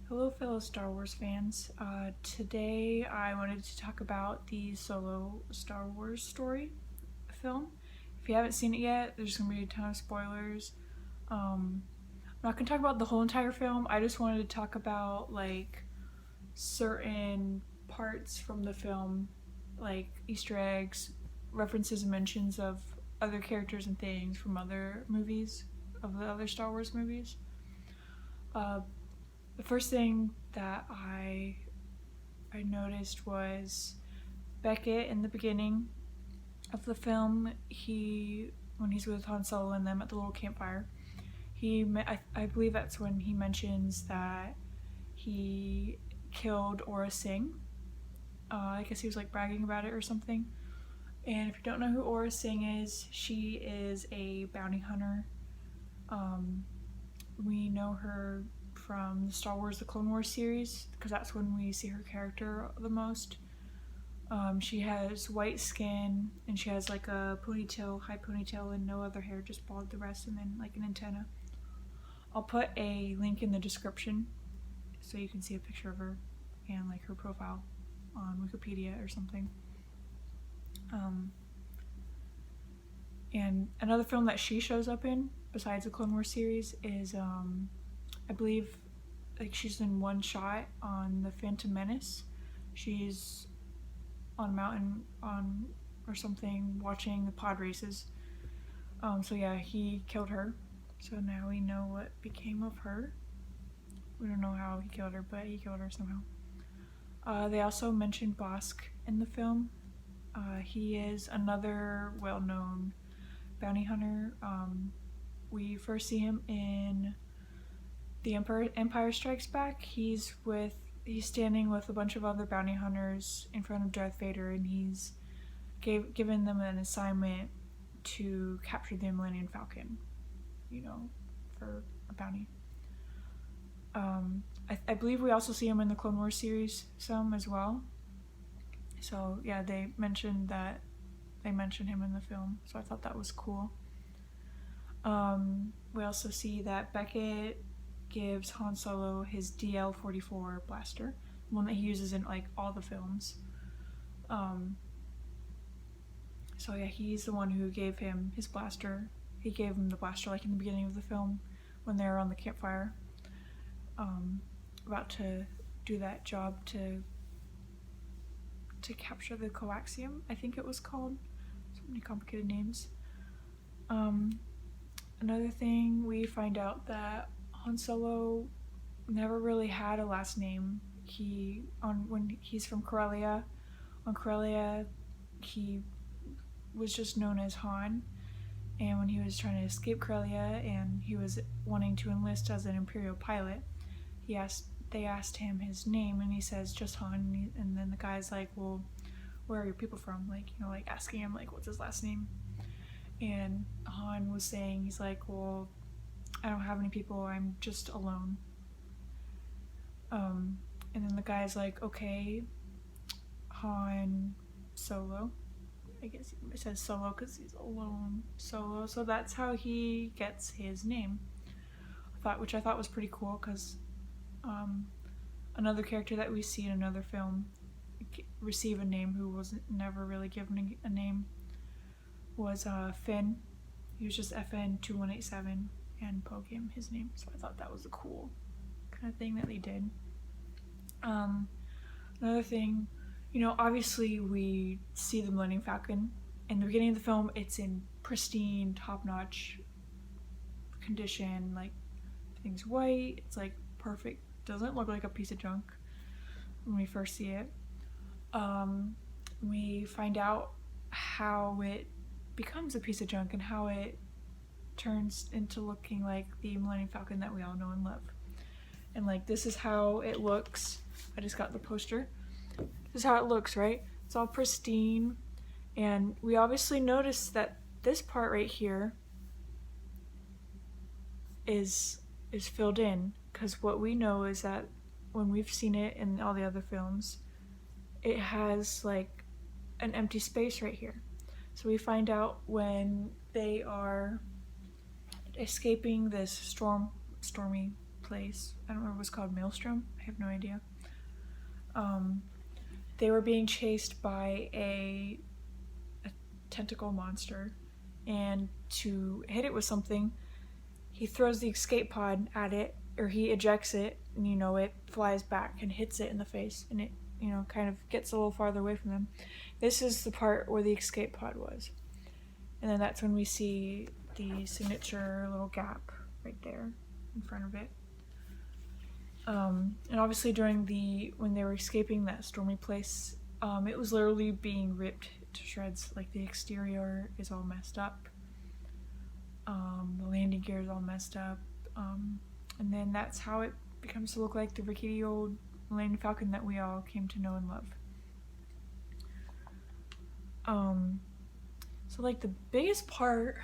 Hello fellow Star Wars fans. Today I wanted to talk about the Solo Star Wars story film. If you haven't seen it yet, there's going to be a ton of spoilers. I'm not going to talk about the whole entire film. I just wanted to talk about like certain parts from the film, like Easter eggs, references and mentions of other characters and things from other movies, of the other Star Wars movies. The first thing that I noticed was Beckett in the beginning of the film. When he's with Han Solo and them at the little campfire, I believe that's when he mentions that he killed Aurra Sing. I guess he was like bragging about it or something. And if you don't know who Aurra Sing is, she is a bounty hunter. We know her from the Star Wars The Clone Wars series, because that's when we see her character the most. She has white skin, and she has like a high ponytail, and no other hair, just bald the rest, and then like an antenna. I'll put a link in the description so you can see a picture of her and like her profile on Wikipedia or something. And another film that she shows up in, besides the Clone Wars series, is I believe like she's in one shot on the Phantom Menace. She's on a mountain or something watching the pod races. So yeah, he killed her. So now we know what became of her. We don't know how he killed her, but he killed her somehow. They also mentioned Bossk in the film. He is another well-known bounty hunter. We first see him in The Empire Strikes Back. He's standing with a bunch of other bounty hunters in front of Darth Vader, and he's given them an assignment to capture the Millennium Falcon, for a bounty. I believe we also see him in the Clone Wars series some as well. So yeah, they mentioned him in the film, so I thought that was cool. We also see that Beckett gives Han Solo his DL-44 blaster, the one that he uses in like all the films. So yeah, he's the one who gave him his blaster. He gave him the blaster like in the beginning of the film when they were on the campfire, about to do that job to capture the coaxium, I think it was called. So many complicated names. Another thing, we find out that Han Solo never really had a last name. When he's from Corellia, on Corellia, he was just known as Han. And when he was trying to escape Corellia and he was wanting to enlist as an Imperial pilot, they asked him his name, and he says just Han. And then the guy's like, "Well, where are your people from?" Like asking him like, what's his last name? And Han was saying, he's like, "Well, I don't have any people, I'm just alone." And then the guy's like, "Okay, Han Solo." I guess it says Solo because he's alone. Solo. So that's how he gets his name. Which I thought was pretty cool, because another character that we see in another film receive a name who wasn't never really given a name was Finn. He was just FN2187, and Poe gave him his name. So I thought that was a cool kind of thing that they did. Another thing, obviously we see the Millennium Falcon. In the beginning of the film, it's in pristine, top-notch condition. Like, everything's white. It's like perfect. Doesn't look like a piece of junk when we first see it. We find out how it becomes a piece of junk and how it turns into looking like the Millennium Falcon that we all know and love. And like, this is how it looks. I just got the poster. This is how it looks, right? It's all pristine. And we obviously notice that this part right here is filled in, because what we know is that when we've seen it in all the other films, it has like an empty space right here. So we find out when they are escaping this stormy place. I don't remember what it was called, Maelstrom? I have no idea. They were being chased by a tentacle monster, and to hit it with something, he throws the escape pod at it, or he ejects it, and it flies back and hits it in the face, and it kind of gets a little farther away from them. This is the part where the escape pod was, and then that's when we see the signature little gap right there in front of it. And obviously when they were escaping that stormy place, it was literally being ripped to shreds. Like, the exterior is all messed up, the landing gear is all messed up, and then that's how it becomes to look like the rickety old Millennium Falcon that we all came to know and love. So like the biggest part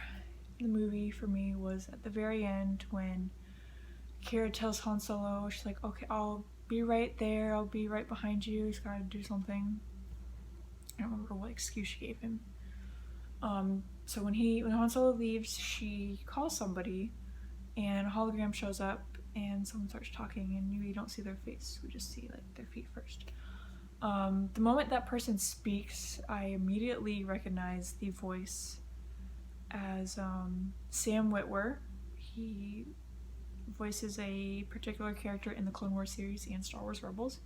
in the movie for me was at the very end when Kira tells Han Solo, she's like, okay, I'll be right there, I'll be right behind you, he's gotta do something. I don't remember what excuse she gave him. So when Han Solo leaves, she calls somebody, and a hologram shows up, and someone starts talking, and we don't see their face, we just see like their feet first. The moment that person speaks, I immediately recognize the voice as Sam Witwer. He voices a particular character in the Clone Wars series and Star Wars Rebels,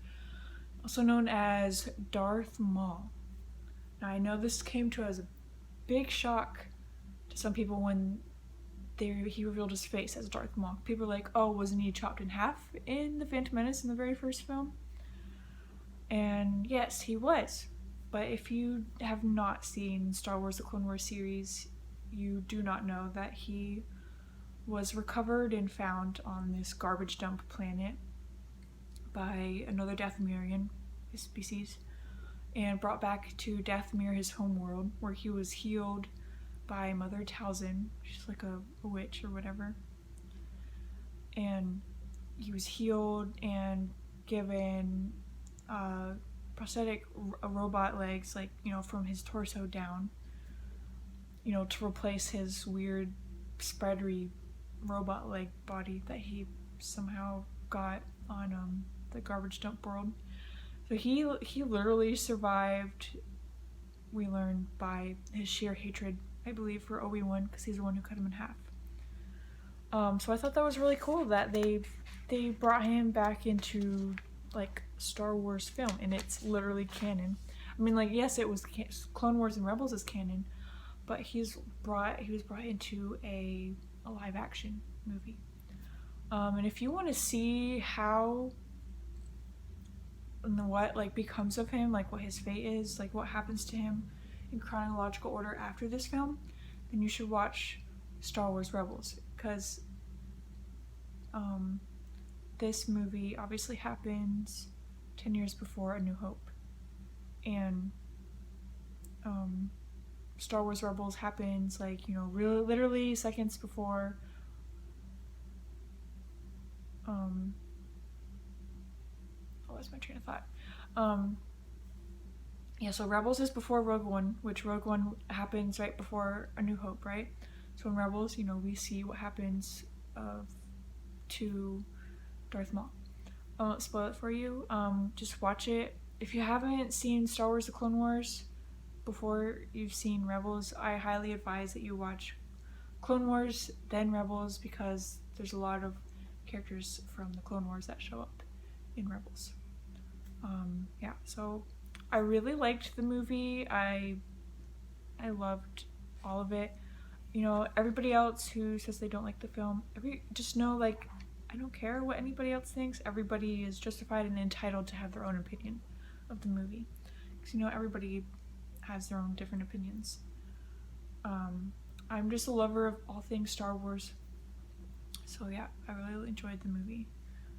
also known as Darth Maul. Now, I know this came to as a big shock to some people when he revealed his face as Darth Maul. People were like, oh, wasn't he chopped in half in The Phantom Menace in the very first film? And yes, he was. But if you have not seen Star Wars The Clone Wars series, you do not know that he was recovered and found on this garbage dump planet by another Dathomirian, his species, and brought back to Dathomir, his homeworld, where he was healed by Mother Talzin. She's like a witch or whatever. And he was healed and given prosthetic robot legs, like, from his torso down, to replace his weird spreadery robot leg body that he somehow got on the garbage dump world. So he literally survived, we learned, by his sheer hatred, I believe, for Obi-Wan, because he's the one who cut him in half. So I thought that was really cool that they brought him back into like Star Wars film, and it's literally canon. I mean, like, yes, it was Clone Wars and Rebels is canon, but he was brought into a live action movie. And if you want to see how and what like becomes of him, like what his fate is, like what happens to him in chronological order after this film, then you should watch Star Wars Rebels, because this movie obviously happens 10 years before A New Hope, and Star Wars Rebels happens like, really literally seconds before I lost my train of thought. Yeah, so Rebels is before Rogue One, which Rogue One happens right before A New Hope, right? So in Rebels, we see what happens to Darth Maul. I won't spoil it for you. Just watch it. If you haven't seen Star Wars The Clone Wars before you've seen Rebels, I highly advise that you watch Clone Wars, then Rebels, because there's a lot of characters from the Clone Wars that show up in Rebels. Yeah, so I really liked the movie. I loved all of it. Everybody else who says they don't like the film, just know, like, I don't care what anybody else thinks. Everybody is justified and entitled to have their own opinion of the movie, because everybody has their own different opinions. I'm just a lover of all things Star Wars, so yeah, I really enjoyed the movie.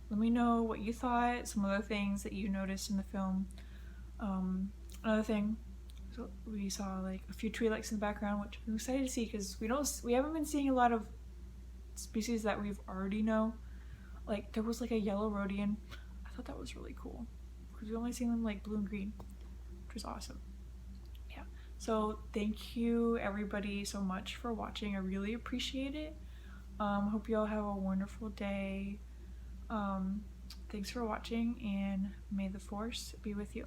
Let me know what you thought, some other things that you noticed in the film. Another thing, so we saw like a few tree lights in the background, which I'm excited to see, because we haven't been seeing a lot of species that we've already know. Like, there was like a yellow Rhodian. I thought that was really cool, because we've only seen them like blue and green, which was awesome. Yeah, so thank you everybody so much for watching. I really appreciate it. Hope you all have a wonderful day. Thanks for watching, and may the force be with you.